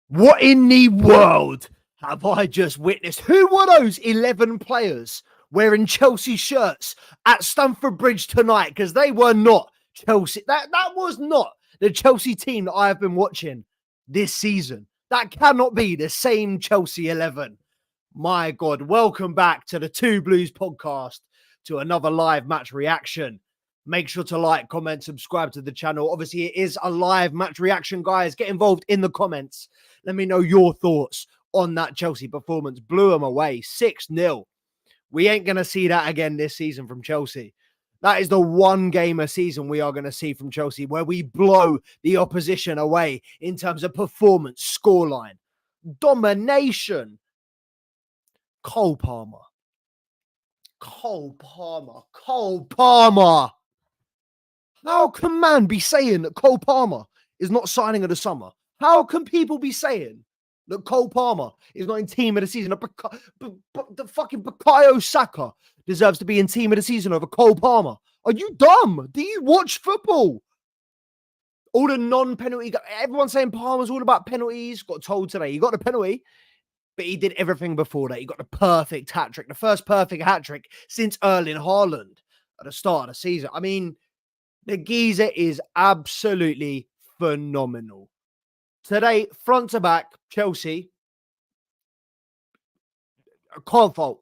What in the world have I just witnessed? Who were those 11 players wearing Chelsea shirts at Stamford Bridge tonight? Because they were not Chelsea. That was not the Chelsea team that I have been watching this season. That cannot be the same Chelsea 11. My God, welcome back to the Two Blues podcast, to another live match reaction. Make sure to like, comment, subscribe to the channel. Obviously, it is a live match reaction, guys. Get involved in the comments. Let me know your thoughts on that Chelsea performance. Blew them away, 6-0. We ain't going to see that again this season from Chelsea. That is the one game a season we are going to see from Chelsea where we blow the opposition away in terms of performance, scoreline, domination. Cole Palmer. How can man be saying that Cole Palmer is not signing of the summer? How can people be saying that Cole Palmer is not in team of the season? The fucking Bukayo Saka deserves to be in team of the season over Cole Palmer. Are you dumb? Do you watch football? All the non-penalty, everyone's saying Palmer's all about penalties. Got told today he got the penalty, but he did everything before that. He got the perfect hat-trick, the first perfect hat-trick since Erling Haaland at the start of the season. I mean, the geezer is absolutely phenomenal. Today, front to back, Chelsea, can't fault.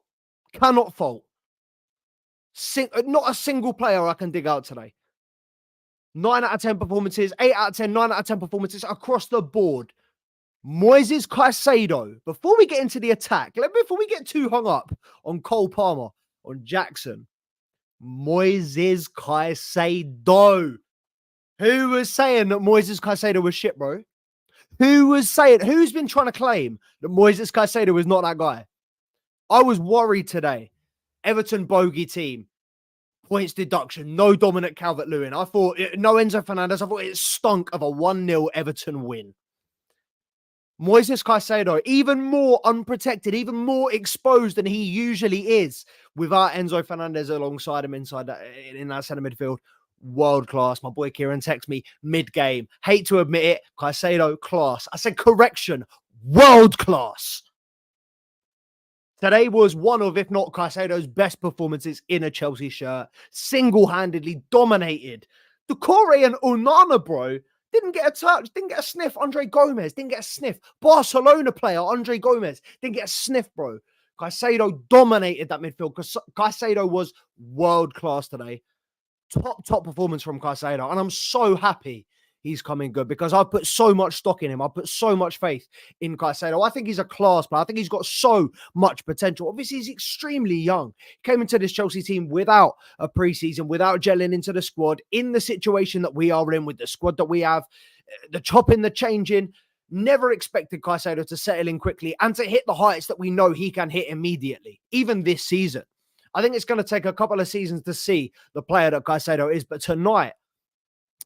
Cannot fault. Not a single player I can dig out today. 9 out of 10 performances, 8 out of 10, 9 out of 10 performances across the board. Moises Cicedo, before we get into the attack, before we get too hung up on Cole Palmer, on Jackson, Moises Cicedo. Who was saying that Moises Cicedo was shit, bro? Who's been trying to claim that Moises Cicedo was not that guy? I was worried today. Everton bogey team. Points deduction. No Dominic Calvert-Lewin. I thought, no Enzo Fernandez. I thought it stunk of a 1-0 Everton win. Moises Cicedo, even more unprotected, even more exposed than he usually is without Enzo Fernandez alongside him in that centre midfield. World class. My boy Kieran texts me mid-game. Hate to admit it. Cicedo, class. I said correction. World class. Today was one of, if not Cicedo's best performances in a Chelsea shirt. Single-handedly dominated. Doucouré and Onana, bro, didn't get a touch, didn't get a sniff. Andre Gomez didn't get a sniff. Barcelona player, Andre Gomez, didn't get a sniff, bro. Cicedo dominated that midfield because Cicedo was world-class today. Top performance from Cicedo. And I'm so happy he's coming good because I put so much stock in him. I put so much faith in Cicedo. I think he's a class player. I think he's got so much potential. Obviously, he's extremely young. He came into this Chelsea team without a preseason, without gelling into the squad, in the situation that we are in with the squad that we have, the chopping, the changing. Never expected Cicedo to settle in quickly and to hit the heights that we know he can hit immediately, even this season. I think it's going to take a couple of seasons to see the player that Cicedo is, but tonight,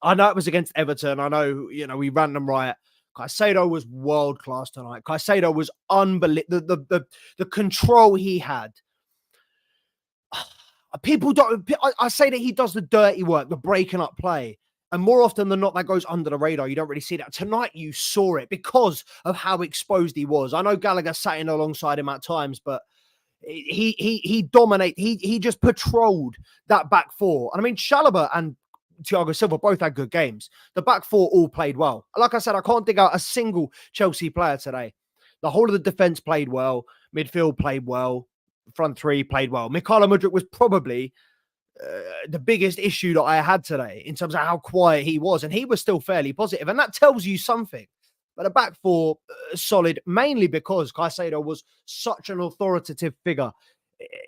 I know it was against Everton. I know, we ran them riot. Cicedo was world-class tonight. Cicedo was unbelievable. The control he had. People don't... I say that he does the dirty work, the breaking up play. And more often than not, that goes under the radar. You don't really see that. Tonight, you saw it because of how exposed he was. I know Gallagher sat in alongside him at times, but he dominated. He just patrolled that back four. And I mean, Chalobah and Thiago Silva both had good games. The back four all played well. Like I said, I can't dig out a single Chelsea player today. The whole of the defense played well. Midfield played well. Front three played well. Mykhailo Mudryk was probably the biggest issue that I had today in terms of how quiet he was. And he was still fairly positive. And that tells you something. But the back four, solid, mainly because Cicedo was such an authoritative figure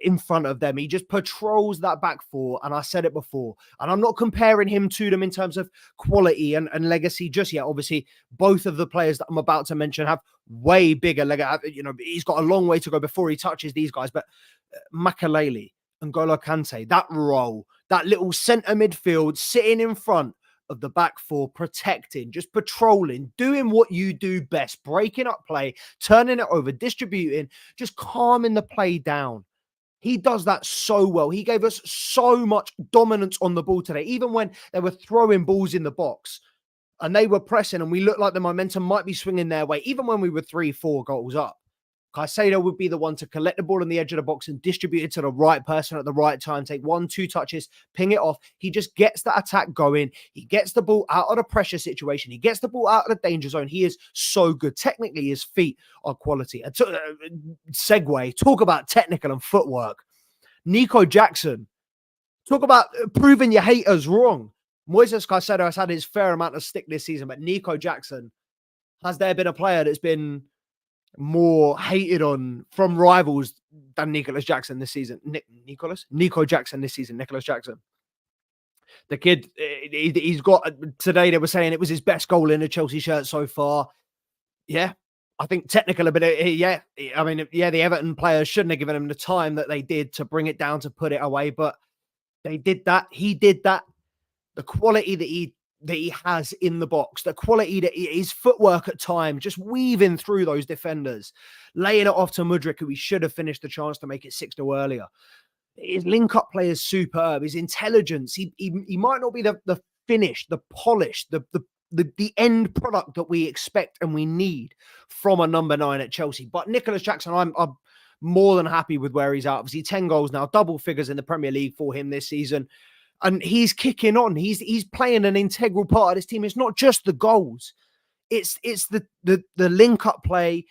in front of them. He just patrols that back four, and I said it before, and I'm not comparing him to them in terms of quality and legacy just yet. Obviously, both of the players that I'm about to mention have way bigger legacy. He's got a long way to go before he touches these guys, but Makelele and N'Golo Kante, that role, that little centre midfield sitting in front of the back four, protecting, just patrolling, doing what you do best, breaking up play, turning it over, distributing, just calming the play down. He does that so well. He gave us so much dominance on the ball today, even when they were throwing balls in the box. and they were pressing, and we looked like the momentum might be swinging their way, even when we were 3-4 goals up. Cicedo would be the one to collect the ball on the edge of the box and distribute it to the right person at the right time, take 1-2 touches, ping it off. He just gets that attack going. He gets the ball out of the pressure situation. He gets the ball out of the danger zone. He is so good. Technically, his feet are quality. Segue, talk about technical and footwork. Nico Jackson, talk about proving your haters wrong. Moises Caicedo has had his fair amount of stick this season, but Nico Jackson, has there been a player that's been more hated on from rivals than Nicolas Jackson this season? Nico Jackson this season, Nicolas Jackson. The kid, he's got, today they were saying it was his best goal in a Chelsea shirt so far. Yeah, I think technical ability, yeah. I mean, yeah, the Everton players shouldn't have given him the time that they did to bring it down, to put it away, but they did that. He did that. The quality that he has in the box, the quality that his footwork at time, just weaving through those defenders, laying it off to Mudryk, who he should have finished the chance to make it 6-0 earlier. His link-up play is superb. His intelligence, he might not be the finish, the polish, the end product that we expect and we need from a number 9 at Chelsea. But Nicolas Jackson, I'm more than happy with where he's at. Obviously, 10 goals now, double figures in the Premier League for him this season. And he's kicking on. He's playing an integral part of this team. It's not just the goals. It's the link-up play,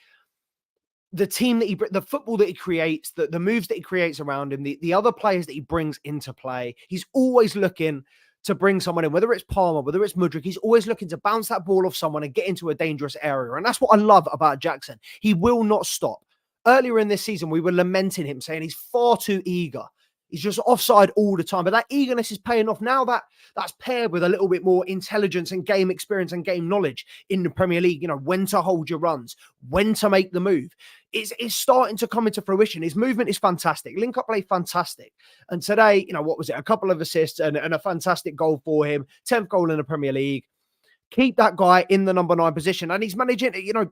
the team that the football that he creates, the moves that he creates around him, the other players that he brings into play. He's always looking to bring someone in, whether it's Palmer, whether it's Mudryk. He's always looking to bounce that ball off someone and get into a dangerous area. And that's what I love about Jackson. He will not stop. Earlier in this season, we were lamenting him, saying he's far too eager. He's just offside all the time. But that eagerness is paying off now. That's paired with a little bit more intelligence and game experience and game knowledge in the Premier League. You know, when to hold your runs, when to make the move. It's starting to come into fruition. His movement is fantastic. Link-up play, fantastic. And today, you know, what was it? A couple of assists and a fantastic goal for him. 10th goal in the Premier League. Keep that guy in the number 9 position. And he's managing, you know,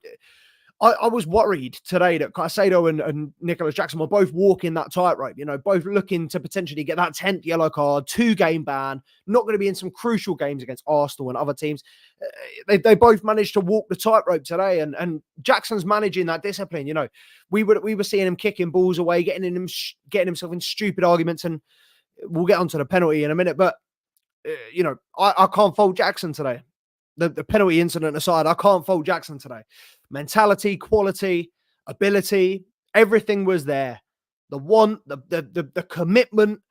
I was worried today that Cicedo and Nicolas Jackson were both walking that tightrope, you know, both looking to potentially get that 10th yellow card, 2-game ban, not going to be in some crucial games against Arsenal and other teams. They both managed to walk the tightrope today, and Jackson's managing that discipline. You know, we were seeing him kicking balls away, getting himself in stupid arguments, and we'll get onto the penalty in a minute. But you know, I can't fault Jackson today. The penalty incident aside, I can't fault Jackson today. Mentality, quality, ability, everything was there. The want, the commitment,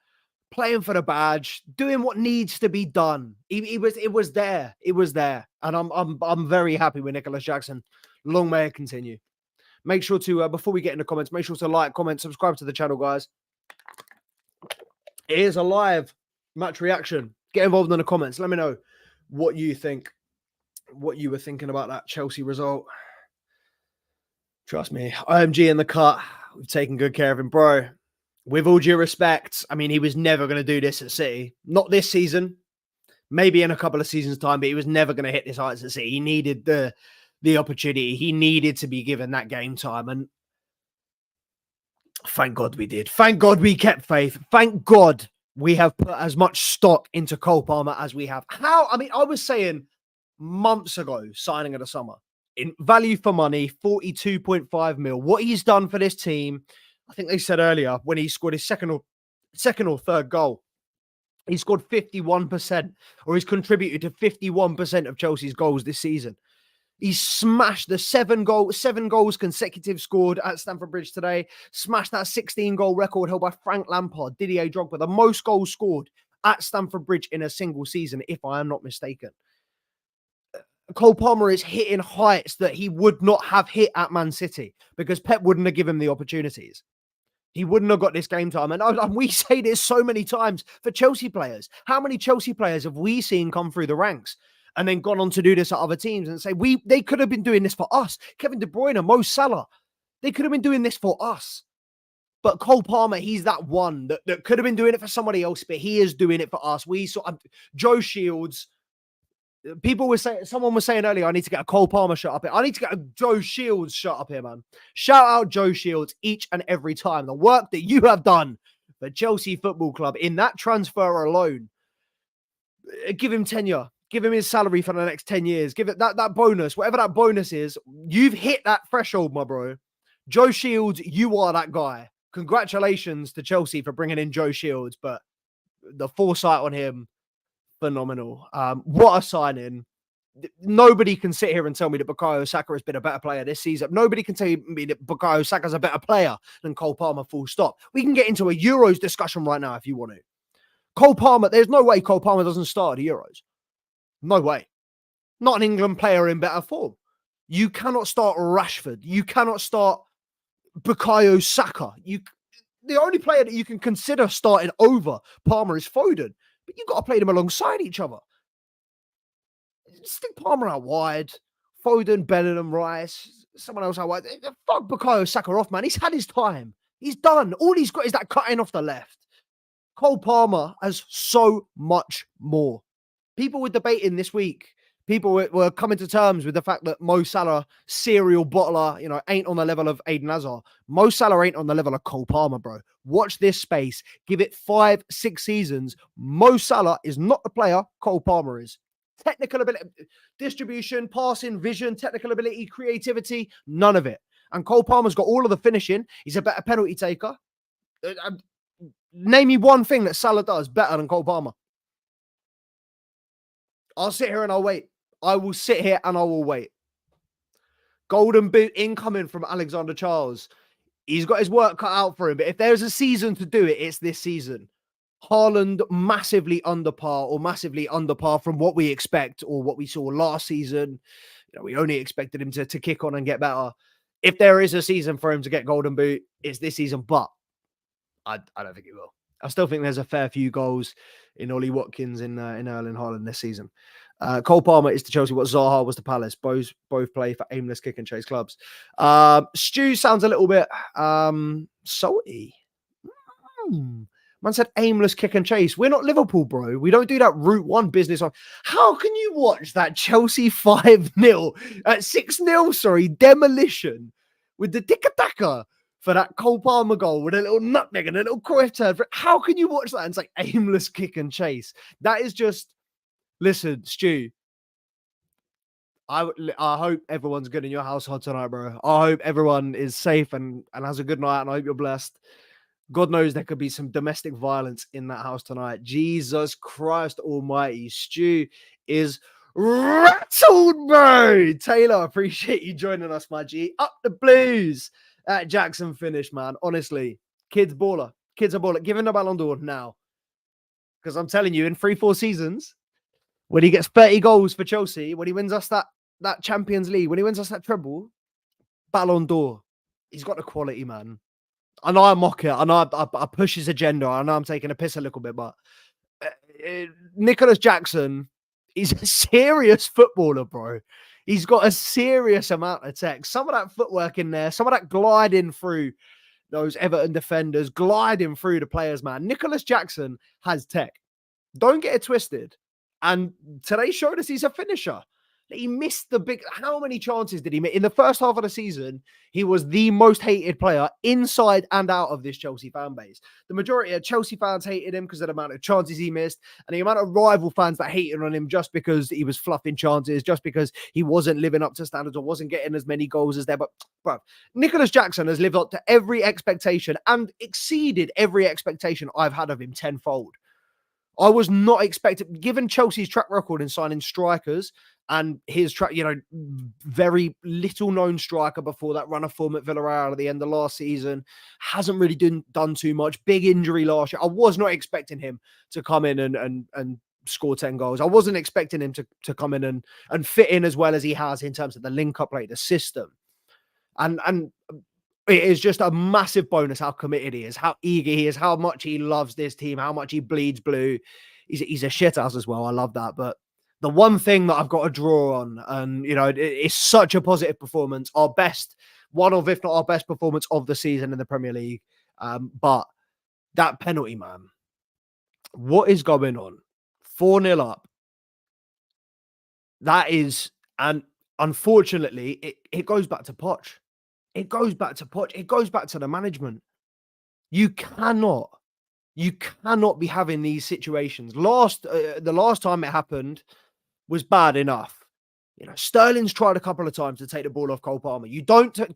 playing for the badge, doing what needs to be done. It was there. It was there. And I'm very happy with Nicolas Jackson. Long may it continue. Make sure to, before we get into comments, make sure to like, comment, subscribe to the channel, guys. It is a live match reaction. Get involved in the comments. Let me know what you think, what you were thinking about that Chelsea result. Trust me, IMG in the cut. We've taken good care of him, bro. With all due respect, I mean, he was never going to do this at City. Not this season. Maybe in a couple of seasons' time, but he was never going to hit this heights at City. He needed the opportunity. He needed to be given that game time. And thank God we did. Thank God we kept faith. Thank God we have put as much stock into Cole Palmer as we have. I mean, I was saying months ago, signing of the summer, in value for money, 42.5 mil. What he's done for this team, I think they said earlier when he scored his second or third goal, he scored 51%, or he's contributed to 51% of Chelsea's goals this season. He's smashed the 7 goals consecutive scored at Stamford Bridge today. Smashed that 16-goal record held by Frank Lampard, Didier Drogba, the most goals scored at Stamford Bridge in a single season, if I am not mistaken. Cole Palmer is hitting heights that he would not have hit at Man City because Pep wouldn't have given him the opportunities. He wouldn't have got this game time. And we say this so many times for Chelsea players. How many Chelsea players have we seen come through the ranks and then gone on to do this at other teams and say, they could have been doing this for us. Kevin De Bruyne, Mo Salah, they could have been doing this for us. But Cole Palmer, he's that one that could have been doing it for somebody else, but he is doing it for us. We saw Joe Shields. Someone was saying earlier, I need to get a Cole Palmer shot up here. I need to get a Joe Shields shot up here, man. Shout out Joe Shields each and every time. The work that you have done for Chelsea Football Club in that transfer alone. Give him tenure. give him his salary for the next 10 years. Give it that bonus, whatever that bonus is. You've hit that threshold, my bro. Joe Shields, you are that guy. Congratulations to Chelsea for bringing in Joe Shields, but the foresight on him, phenomenal. What a signing. Nobody can sit here and tell me that Bukayo Saka has been a better player this season. Nobody can tell me that Bukayo Saka is a better player than Cole Palmer, full stop. We can get into a Euros discussion right now if you want to. Cole Palmer, there's no way Cole Palmer doesn't start at the Euros. No way. Not an England player in better form. You cannot start Rashford. You cannot start Bukayo Saka. The only player that you can consider starting over Palmer is Foden. But you've got to play them alongside each other. Stick Palmer out wide. Foden, Bellingham, Rice, someone else out wide. Fuck Bukayo Saka off, man. He's had his time. He's done. All he's got is that cutting off the left. Cole Palmer has so much more. People were debating this week. People were coming to terms with the fact that Mo Salah, serial bottler, ain't on the level of Eden Hazard. Mo Salah ain't on the level of Cole Palmer, bro. Watch this space. Give it 5-6 seasons. Mo Salah is not the player Cole Palmer is. Technical ability, distribution, passing, vision, technical ability, creativity, none of it. And Cole Palmer's got all of the finishing. He's a better penalty taker. Name me one thing that Salah does better than Cole Palmer. I'll sit here and I'll wait. I will sit here and I will wait. Golden boot incoming from Alexander Charles. He's got his work cut out for him. But if there's a season to do it, it's this season. Haaland massively under par from what we expect or what we saw last season. We only expected him to kick on and get better. If there is a season for him to get Golden Boot, it's this season, but I don't think he will. I still think there's a fair few goals in Ollie Watkins in Erling Haaland this season. Cole Palmer is to Chelsea what Zaha was to Palace. Both play for aimless kick and chase clubs. Stu sounds a little bit salty. Man said aimless kick and chase. We're not Liverpool, bro. We don't do that Route 1 business. How can you watch that Chelsea 5-0, 6-0, demolition with the ticka-taka for that Cole Palmer goal with a little nutmeg and a little Cruyff turn? How can you watch that and say aimless kick and chase? That is just, listen, Stu, I hope everyone's good in your household tonight, bro. I hope everyone is safe and has a good night, and I hope you're blessed. God knows there could be some domestic violence in that house tonight. Jesus Christ almighty. Stu is rattled, bro. Taylor, appreciate you joining us, my G. Up the Blues. That Jackson finish, man. Honestly, kid's baller. Kids are baller. Give him the Ballon d'Or now. Because I'm telling you, in 3-4 seasons, when he gets 30 goals for Chelsea, when he wins us that Champions League, when he wins us that treble, Ballon d'Or. He's got the quality, man. I know I mock it. I know I push his agenda. I know I'm taking a piss a little bit, but Nicholas Jackson, he's a serious footballer, bro. He's got a serious amount of tech. Some of that footwork in there, some of that gliding through those Everton defenders, gliding through the players, man. Nicholas Jackson has tech. Don't get it twisted. And today showed us he's a finisher. He missed the big... How many chances did he miss? In the first half of the season, he was the most hated player inside and out of this Chelsea fan base. The majority of Chelsea fans hated him because of the amount of chances he missed and the amount of rival fans that hated on him just because he was fluffing chances, just because he wasn't living up to standards or wasn't getting as many goals as there. But, bro, Nicholas Jackson has lived up to every expectation and exceeded every expectation I've had of him tenfold. I was not expecting, given Chelsea's track record in signing strikers and his track, very little known striker before that run of form at Villarreal at the end of last season, hasn't really done too much. Big injury last year. I was not expecting him to come in and score 10 goals. I wasn't expecting him to come in and fit in as well as he has in terms of the link-up play, the system. And it is just a massive bonus how committed he is, how eager he is, how much he loves this team, how much he bleeds blue. He's a shithouse as well. I love that. But the one thing that I've got to draw on, and, it's such a positive performance, our best, one of, if not our best performance of the season in the Premier League. But that penalty, man, what is going on? 4-0 up. That is, and unfortunately, it goes back to Poch. It goes back to Poch. It goes back to the management. You cannot be having these situations. The last time it happened, was bad enough. You know, Sterling's tried a couple of times to take the ball off Cole Palmer.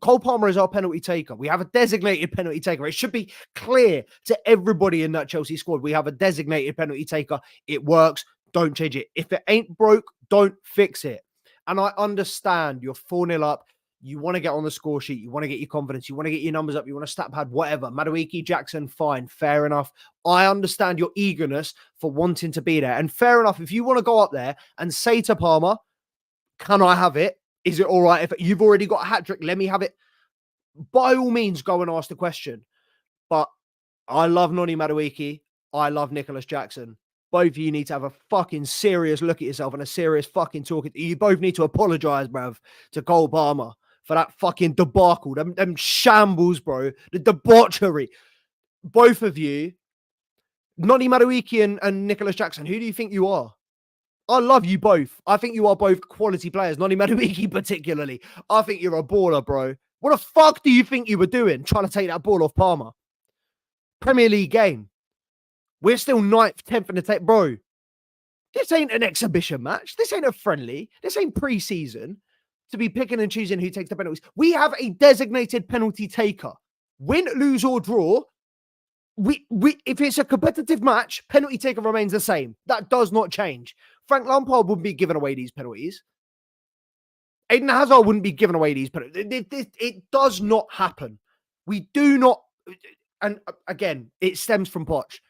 Cole Palmer is our penalty taker. We have a designated penalty taker. It should be clear to everybody in that Chelsea squad. We have a designated penalty taker. It works. Don't change it. If it ain't broke, don't fix it. And I understand you're 4-0 up. You want to get on the score sheet. You want to get your confidence. You want to get your numbers up. You want to stat pad, whatever. Madueke, Jackson, fine. Fair enough. I understand your eagerness for wanting to be there. And fair enough, if you want to go up there and say to Palmer, can I have it? Is it all right if you've already got a hat trick? Let me have it. By all means, go and ask the question. But I love Noni Madueke. I love Nicholas Jackson. Both of you need to have a fucking serious look at yourself and a serious fucking talk. You both need to apologize, bruv, to Cole Palmer for that fucking debacle. Them shambles, bro. The debauchery. Both of you, Noni Madueke and Nicholas Jackson, who do you think you are? I love you both. I think you are both quality players. Noni Madueke particularly. I think you're a baller, bro. What the fuck do you think you were doing trying to take that ball off Palmer? Premier League game. We're still 9th, 10th in the tape. Bro, this ain't an exhibition match. This ain't a friendly. This ain't pre-season to be picking and choosing who takes the penalties. We have a designated penalty taker. Win, lose, or draw, if it's a competitive match, penalty taker remains the same. That does not change. Frank Lampard wouldn't be giving away these penalties. Eden Hazard wouldn't be giving away these penalties. It does not happen. We do not. And again, it stems from Poch.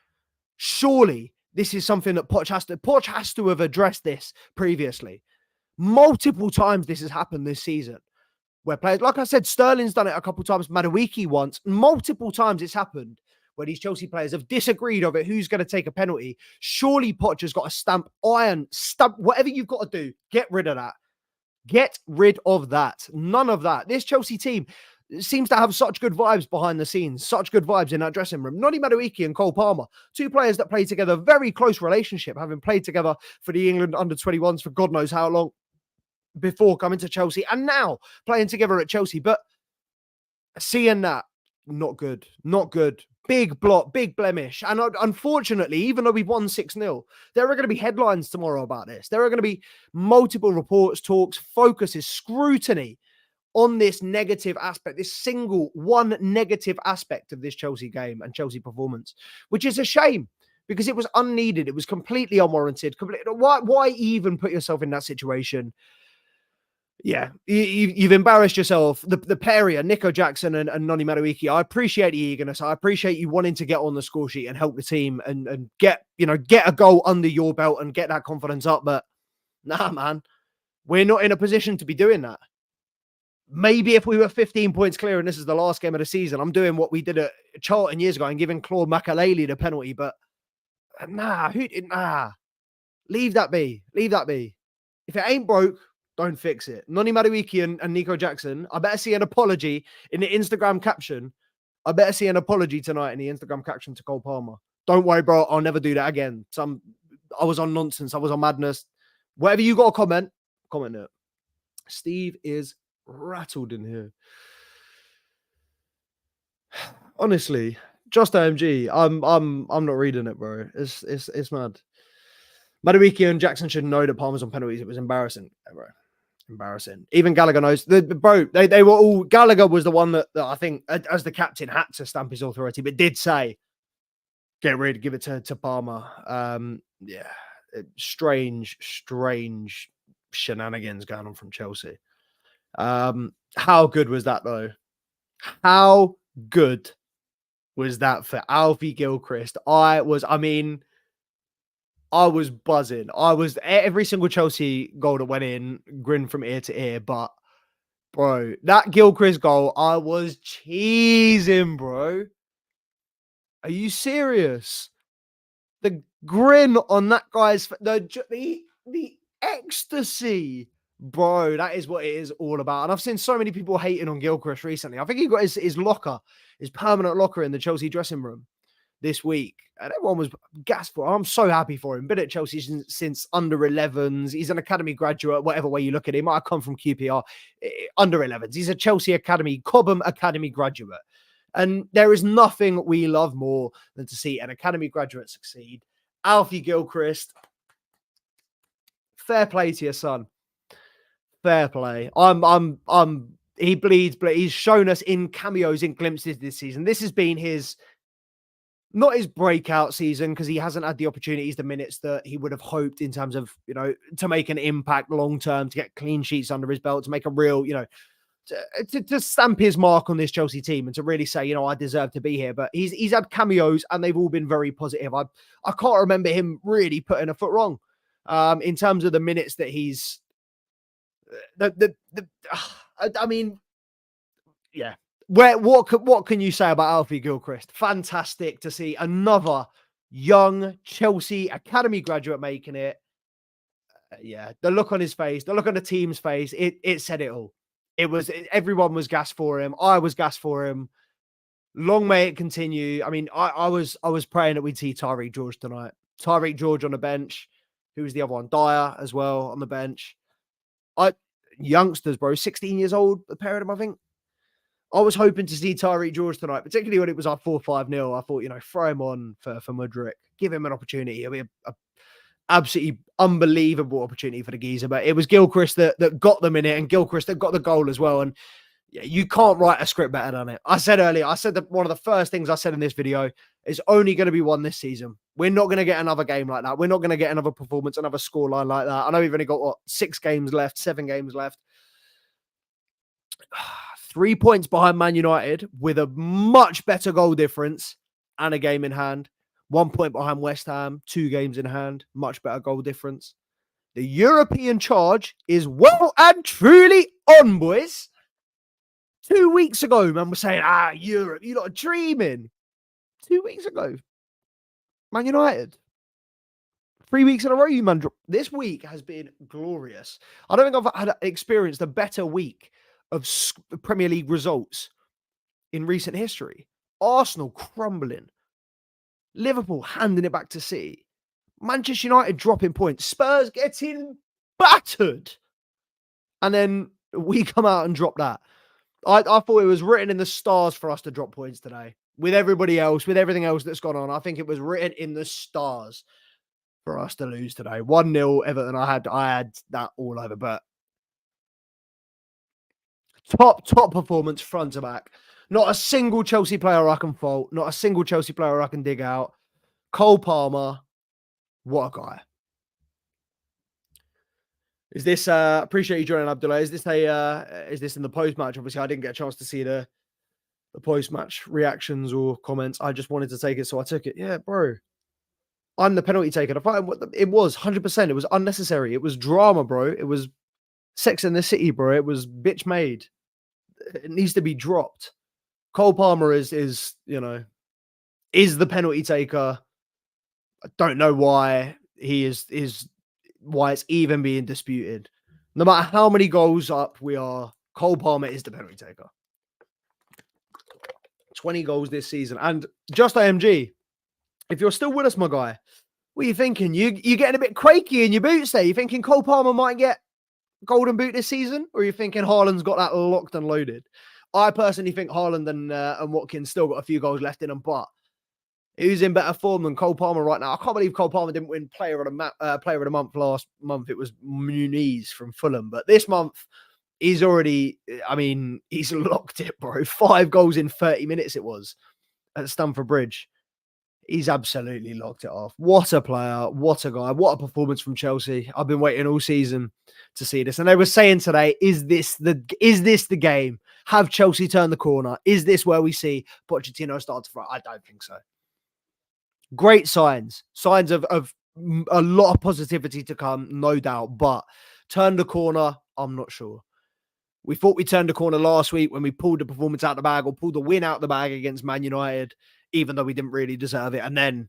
Surely this is something that Poch has to have addressed this previously. Multiple times this has happened this season. Where players, like I said, Sterling's done it a couple of times, Madueke once. Multiple times it's happened where these Chelsea players have disagreed over who's going to take a penalty. Surely Poch has got to stamp whatever you've got to do. Get rid of that. Get rid of that. None of that. This Chelsea team seems to have such good vibes behind the scenes, such good vibes in that dressing room. Noni Madueke and Cole Palmer, two players that play together, very close relationship, having played together for the England under-21s for God knows how long before coming to Chelsea and now playing together at Chelsea. But seeing that, not good. Not good. Big blot, big blemish. And unfortunately, even though we've won 6-0, there are going to be headlines tomorrow about this. There are going to be multiple reports, talks, focuses, scrutiny on this negative aspect, this single one negative aspect of this Chelsea game and Chelsea performance, which is a shame because it was unneeded. It was completely unwarranted. Why even put yourself in that situation? Yeah, you've embarrassed yourself. The pair here, Nico Jackson and Noni Madueke, I appreciate the eagerness. I appreciate you wanting to get on the score sheet and help the team and get a goal under your belt and get that confidence up. But nah, man, we're not in a position to be doing that. Maybe if we were 15 points clear and this is the last game of the season, I'm doing what we did at Charlton years ago and giving Claude Makelele the penalty. But nah, leave that be. Leave that be. If it ain't broke, don't fix it. Noni Madueke and Nico Jackson, I better see an apology in the Instagram caption. I better see an apology tonight in the Instagram caption to Cole Palmer. Don't worry, bro. I'll never do that again. I was on nonsense. I was on madness. Whatever you got to comment it. Steve is rattled in here. Honestly, just AMG. I'm not reading it, bro. It's mad. Madueke and Jackson should know that Palmer's on penalties. It was embarrassing, bro. Embarrassing. Even Gallagher knows. They were all. Gallagher was the one that I think, as the captain, had to stamp his authority, but did say, give it to Palmer. Yeah, strange shenanigans going on from Chelsea. How good was that though? How good was that for Alfie Gilchrist? I was buzzing. Every single Chelsea goal that went in, grinned from ear to ear. But, bro, that Gilchrist goal, I was cheesing, bro. Are you serious? The grin on that guy's the ecstasy, bro. That is what it is all about. And I've seen so many people hating on Gilchrist recently. I think he got his locker, his permanent locker in the Chelsea dressing room this week, and everyone was gassed for. I'm so happy for him. Been at Chelsea since under 11s. He's an academy graduate, whatever way you look at him. Might have come from QPR, under 11s. He's a Chelsea academy, Cobham academy graduate, and there is nothing we love more than to see an academy graduate succeed. Alfie Gilchrist, Fair play to your son. Fair play. He bleeds, but he's shown us in cameos, in glimpses this season. This has been not his breakout season because he hasn't had the opportunities, the minutes that he would have hoped in terms of, to make an impact long term, to get clean sheets under his belt, to make a real, to stamp his mark on this Chelsea team and to really say, I deserve to be here. But he's had cameos and they've all been very positive. I can't remember him really putting a foot wrong in terms of the minutes that he's. I mean, yeah. What can you say about Alfie Gilchrist? Fantastic to see another young Chelsea academy graduate making it. Yeah, the look on his face, the look on the team's face, it said it all. Everyone was gassed for him. I was gassed for him. Long may it continue. I mean, I was praying that we'd see Tyreek George tonight. Tyreek George on the bench. Who was the other one? Dyer as well on the bench. Youngsters, bro, 16 years old, a pair of them, I think. I was hoping to see Tyreek George tonight, particularly when it was our 4-5-0. I thought, throw him on for Mudryk. Give him an opportunity. It'll be a absolutely unbelievable opportunity for the geezer. But it was Gilchrist that got them in it, and Gilchrist that got the goal as well. And yeah, you can't write a script better than it. I said earlier, that one of the first things I said in this video is only going to be one this season. We're not going to get another game like that. We're not going to get another performance, another scoreline like that. I know we've only got, 7 games left. 3 points behind Man United with a much better goal difference and a game in hand. 1 point behind West Ham, 2 games in hand, much better goal difference. The European charge is well and truly on, boys. 2 weeks ago, man was saying, Europe, you're not dreaming. 2 weeks ago, Man United. 3 weeks in a row, you man. This week has been glorious. I don't think I've experienced a better week of Premier League results in recent history. Arsenal crumbling. Liverpool handing it back to City. Manchester United dropping points. Spurs getting battered. And then we come out and drop that. I thought it was written in the stars for us to drop points today. With everybody else, with everything else that's gone on, I think it was written in the stars for us to lose today. 1-0 Everton. I had that all over, but top performance front to back. Not a single Chelsea player I can fault. Not a single Chelsea player I can dig out. Cole Palmer, what a guy. Is this appreciate you joining, Abdullah? Is this in the post match? Obviously, I didn't get a chance to see the post match reactions or comments. I just wanted to take it, so I took it. Yeah, bro. I'm the penalty taker. It was 100%. It was unnecessary. It was drama, bro. It was Sex in the City, bro. It was bitch made. It needs to be dropped. Cole Palmer is the penalty taker. I don't know why he is why it's even being disputed. No matter how many goals up we are, Cole Palmer is the penalty taker. 20 goals this season. And just AMG, if you're still with us, my guy, what are you thinking? You're getting a bit quaky in your boots there. You thinking Cole Palmer might get golden boot this season? Or are you thinking Haaland's got that locked and loaded? I personally think Haaland and Watkins still got a few goals left in them, but who's in better form than Cole Palmer right now? I can't believe Cole Palmer didn't win Player of the Month last month. It was Muniz from Fulham, but this month he's already. I mean, he's locked it, bro. 5 goals in 30 minutes. It was at Stamford Bridge. He's absolutely locked it off. What a player! What a guy! What a performance from Chelsea. I've been waiting all season to see this, and they were saying today, "Is this the game? Have Chelsea turned the corner? Is this where we see Pochettino start to throw?" I don't think so. Great signs of a lot of positivity to come, no doubt. But turn the corner, I'm not sure. We thought we turned the corner last week when we pulled the performance out the bag or pulled the win out the bag against Man United, even though we didn't really deserve it, and then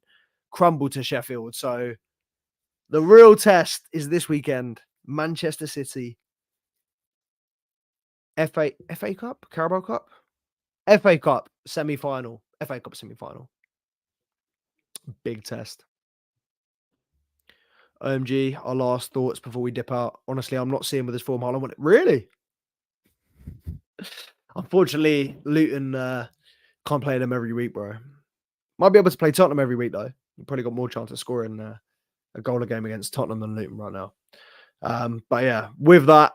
crumbled to Sheffield. So the real test is this weekend. Manchester City. FA Cup? Carabao Cup? FA Cup semi-final. FA Cup semi-final. Big test. OMG, our last thoughts before we dip out. Honestly, I'm not seeing with this form how I want it. Really? Unfortunately, Luton can't play them every week, bro. Might be able to play Tottenham every week, though. You've probably got more chance of scoring a goal a game against Tottenham than Luton right now. But yeah, with that,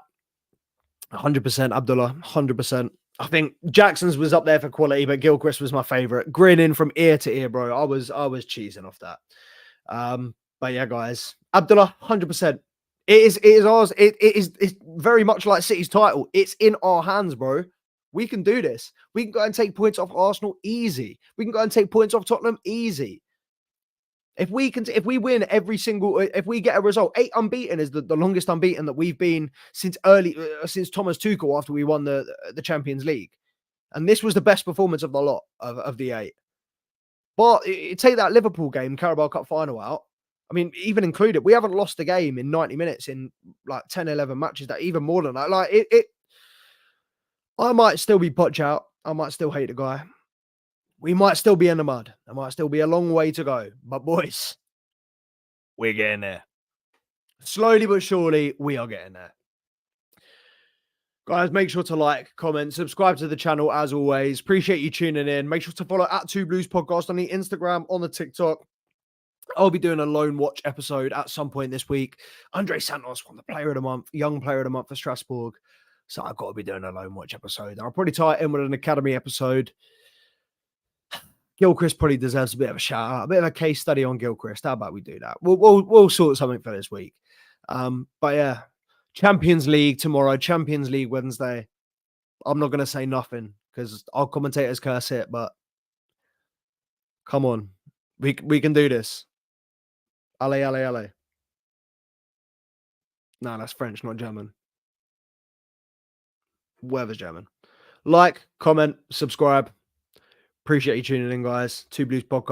100% Abdullah, 100%. I think Jackson's was up there for quality, but Gilchrist was my favorite. Grinning from ear to ear, bro. I was cheesing off that. But yeah, guys, Abdullah, 100%. It is ours. It's very much like City's title. It's in our hands, bro. We can do this. We can go and take points off Arsenal easy. We can go and take points off Tottenham easy. If we win every single, if we get a result, 8 unbeaten is the longest unbeaten that we've been since since Thomas Tuchel after we won the Champions League, and this was the best performance of the lot of the 8. But take that Liverpool game, Carabao Cup final out. I mean, even included, we haven't lost a game in 90 minutes in like 10, 11 matches. That even more than that. Like it I might still be Poch out. I might still hate the guy. We might still be in the mud. There might still be a long way to go. But boys, we're getting there. Slowly but surely, we are getting there. Guys, make sure to like, comment, subscribe to the channel as always. Appreciate you tuning in. Make sure to follow at Two Blues Podcast on the Instagram, on the TikTok. I'll be doing a Loan Watch episode at some point this week. Andre Santos won the Player of the Month, Young Player of the Month for Strasbourg. So I've got to be doing a Loan Watch episode. I'll probably tie it in with an Academy episode. Gilchrist probably deserves a bit of a shout out, a bit of a case study on Gilchrist. How about we do that? We'll sort something for this week. But yeah, Champions League tomorrow, Champions League Wednesday. I'm not gonna say nothing because our commentators curse it, but come on, we can do this. Allez, allez, allez. No, that's French, not German. Whatever's German. Like, comment, subscribe. Appreciate you tuning in, guys. Two Blues Podcast.